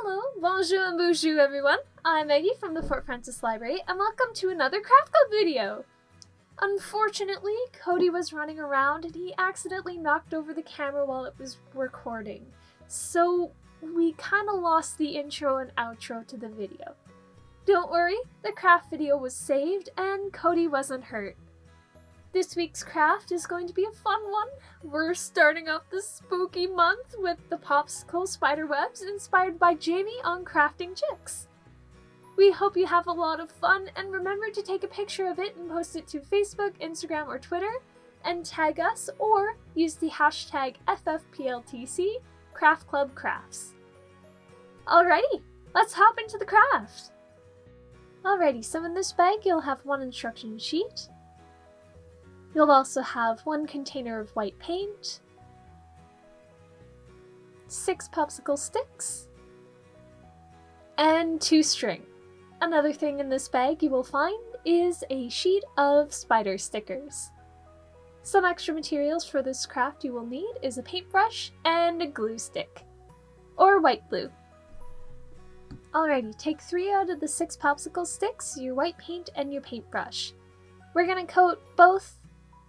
Hello, bonjour and bonjour everyone. I'm Maggie from the Fort Francis Library and welcome to another Craft Club video. Unfortunately, Cody was running around and he accidentally knocked over the camera while it was recording. So we kind of lost the intro and outro to the video. Don't worry, the craft video was saved and Cody wasn't hurt. This week's craft is going to be a fun one. We're starting off the spooky month with the Popsicle Spider Webs inspired by Jamie on Crafting Chicks. We hope you have a lot of fun and remember to take a picture of it and post it to Facebook, Instagram, or Twitter and tag us or use the hashtag FFPLTC Craft Club Crafts. Alrighty, let's hop into the craft. Alrighty, so in this bag you'll have one instruction sheet. You'll also have one container of white paint, 6 popsicle sticks, and 2 string. Another thing in this bag you will find is a sheet of spider stickers. Some extra materials for this craft you will need is a paintbrush and a glue stick, or white glue. Alrighty, take 3 out of the 6 popsicle sticks, your white paint, and your paintbrush. We're going to coat both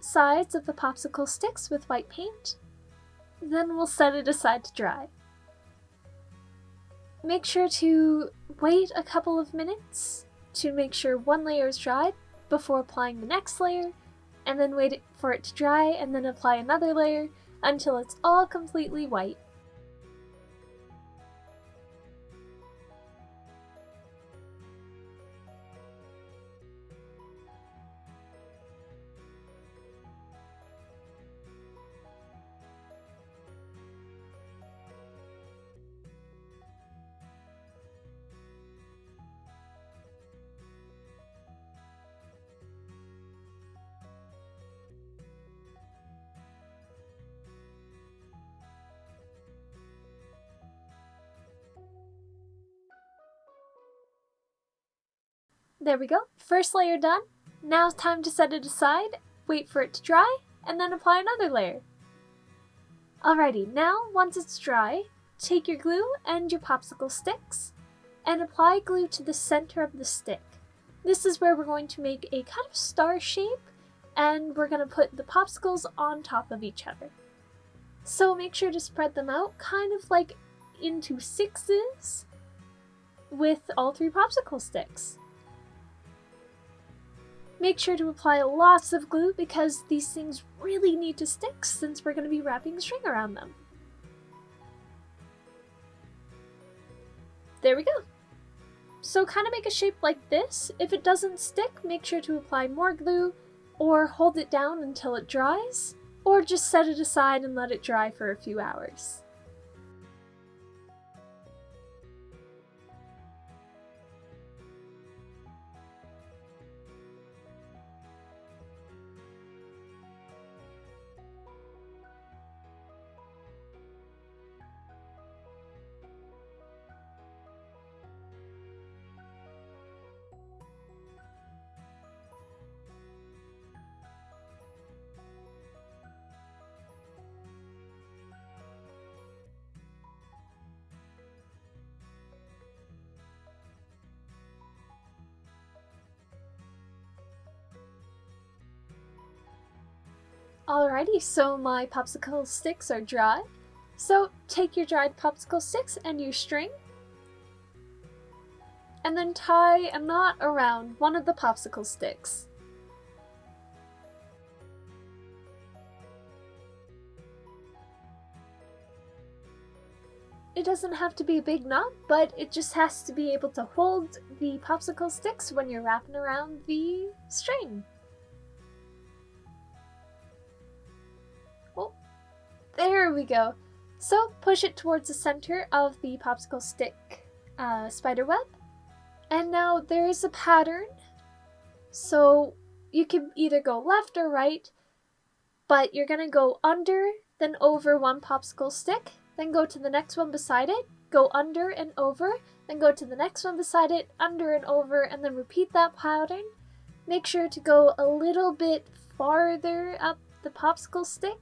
sides of the popsicle sticks with white paint, then we'll set it aside to dry. Make sure to wait a couple of minutes to make sure one layer is dry before applying the next layer, and then wait for it to dry and then apply another layer until it's all completely white. There we go, first layer done. Now it's time to set it aside, wait for it to dry, and then apply another layer. Alrighty, now once it's dry, take your glue and your popsicle sticks and apply glue to the center of the stick. This is where we're going to make a kind of star shape and we're going to put the popsicles on top of each other. So make sure to spread them out kind of like into 6s with all 3 popsicle sticks. Make sure to apply lots of glue because these things really need to stick since we're going to be wrapping string around them. There we go. So kind of make a shape like this. If it doesn't stick, make sure to apply more glue or hold it down until it dries, or just set it aside and let it dry for a few hours. Alrighty, so my popsicle sticks are dry. So take your dried popsicle sticks and your string, and then tie a knot around one of the popsicle sticks. It doesn't have to be a big knot, but it just has to be able to hold the popsicle sticks when you're wrapping around the string. There we go. So push it towards the center of the popsicle stick spider web. And now there is a pattern. So you can either go left or right, but you're going to go under, then over one popsicle stick, then go to the next one beside it, go under and over, then go to the next one beside it, under and over, and then repeat that pattern. Make sure to go a little bit farther up the popsicle stick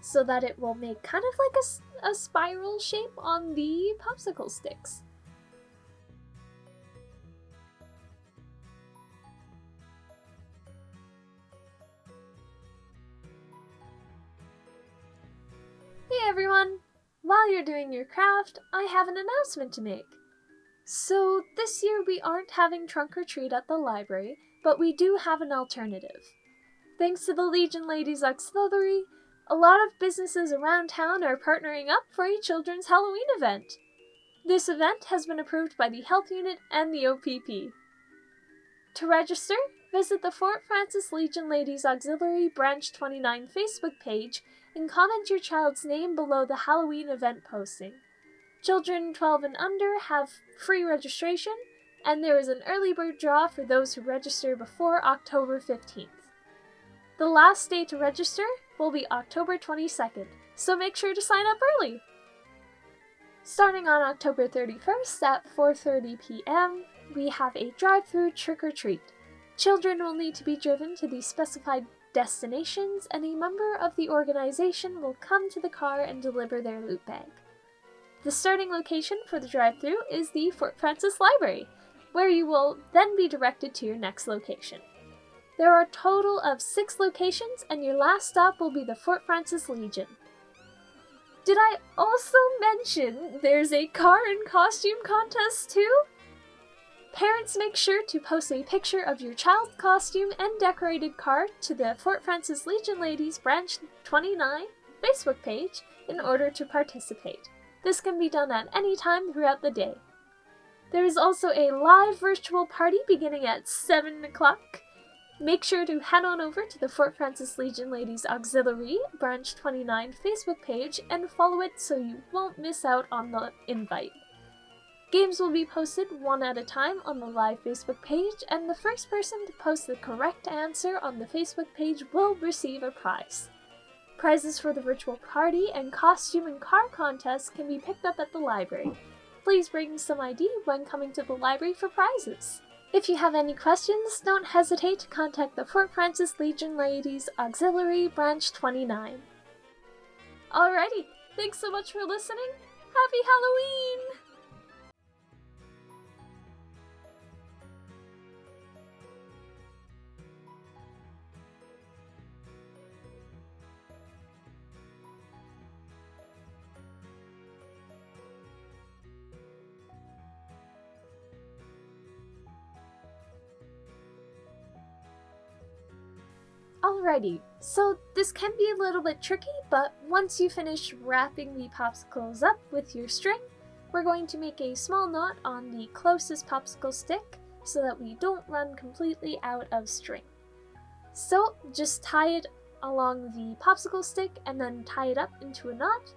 so that it will make kind of like a spiral shape on the popsicle sticks. everyone! While you're doing your craft, I have an announcement to make. So this year we aren't having trunk or treat at the library, but we do have an alternative. Thanks to the Legion Ladies Auxiliary, a lot of businesses around town are partnering up for a children's Halloween event. This event has been approved by the Health Unit and the OPP. To register, visit the Fort Francis Legion Ladies Auxiliary Branch 29 Facebook page and comment your child's name below the Halloween event posting. Children 12 and under have free registration, and there is an early bird draw for those who register before October 15th. The last day to register will be October 22nd, so make sure to sign up early! Starting on October 31st at 4:30 p.m., we have a drive-through trick-or-treat. Children will need to be driven to the specified destinations, and a member of the organization will come to the car and deliver their loot bag. The starting location for the drive-thru is the Fort Francis Library, where you will then be directed to your next location. There are a total of 6 locations, and your last stop will be the Fort Francis Legion. Did I also mention there's a car and costume contest too? Parents, make sure to post a picture of your child's costume and decorated car to the Fort Francis Legion Ladies Branch 29 Facebook page in order to participate. This can be done at any time throughout the day. There is also a live virtual party beginning at 7 o'clock. Make sure to head on over to the Fort Francis Legion Ladies Auxiliary Branch 29 Facebook page and follow it so you won't miss out on the invite. Games will be posted one at a time on the live Facebook page, and the first person to post the correct answer on the Facebook page will receive a prize. Prizes for the virtual party and costume and car contests can be picked up at the library. Please bring some ID when coming to the library for prizes. If you have any questions, don't hesitate to contact the Fort Francis Legion Ladies Auxiliary Branch 29. Alrighty, thanks so much for listening. Happy Halloween! Alrighty, so this can be a little bit tricky, but once you finish wrapping the popsicles up with your string, we're going to make a small knot on the closest popsicle stick so that we don't run completely out of string. So just tie it along the popsicle stick and then tie it up into a knot.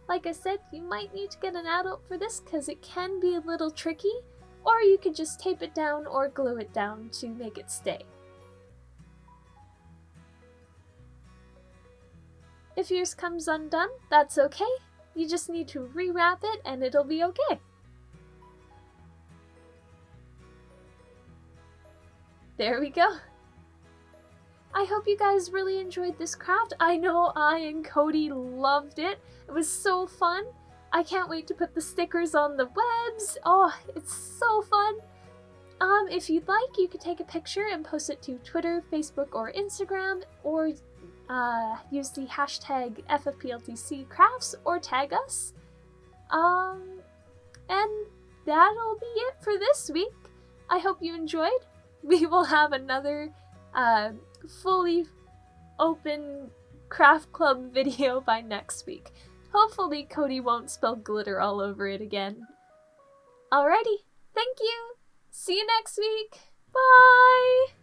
Like I said, you might need to get an adult for this because it can be a little tricky, or you could just tape it down or glue it down to make it stay. If yours comes undone, that's okay. You just need to rewrap it and it'll be okay. There we go. I hope you guys really enjoyed this craft. I know I and Cody loved it. It was so fun. I can't wait to put the stickers on the webs. Oh, it's so fun. If you'd like, you could take a picture and post it to Twitter, Facebook, or Instagram, or use the hashtag FFPLTC crafts or tag us. And that'll be it for this week. I hope you enjoyed. We will have another fully open craft club video by next week. Hopefully Cody won't spill glitter all over it again. Alrighty, thank you! See you next week! Bye!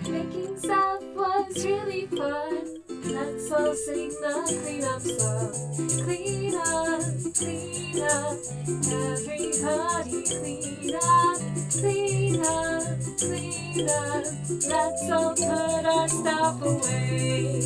Making stuff was really fun. Let's all sing the cleanup song. Clean up, clean up. Everybody clean up, clean up, clean up. Let's all put our stuff away.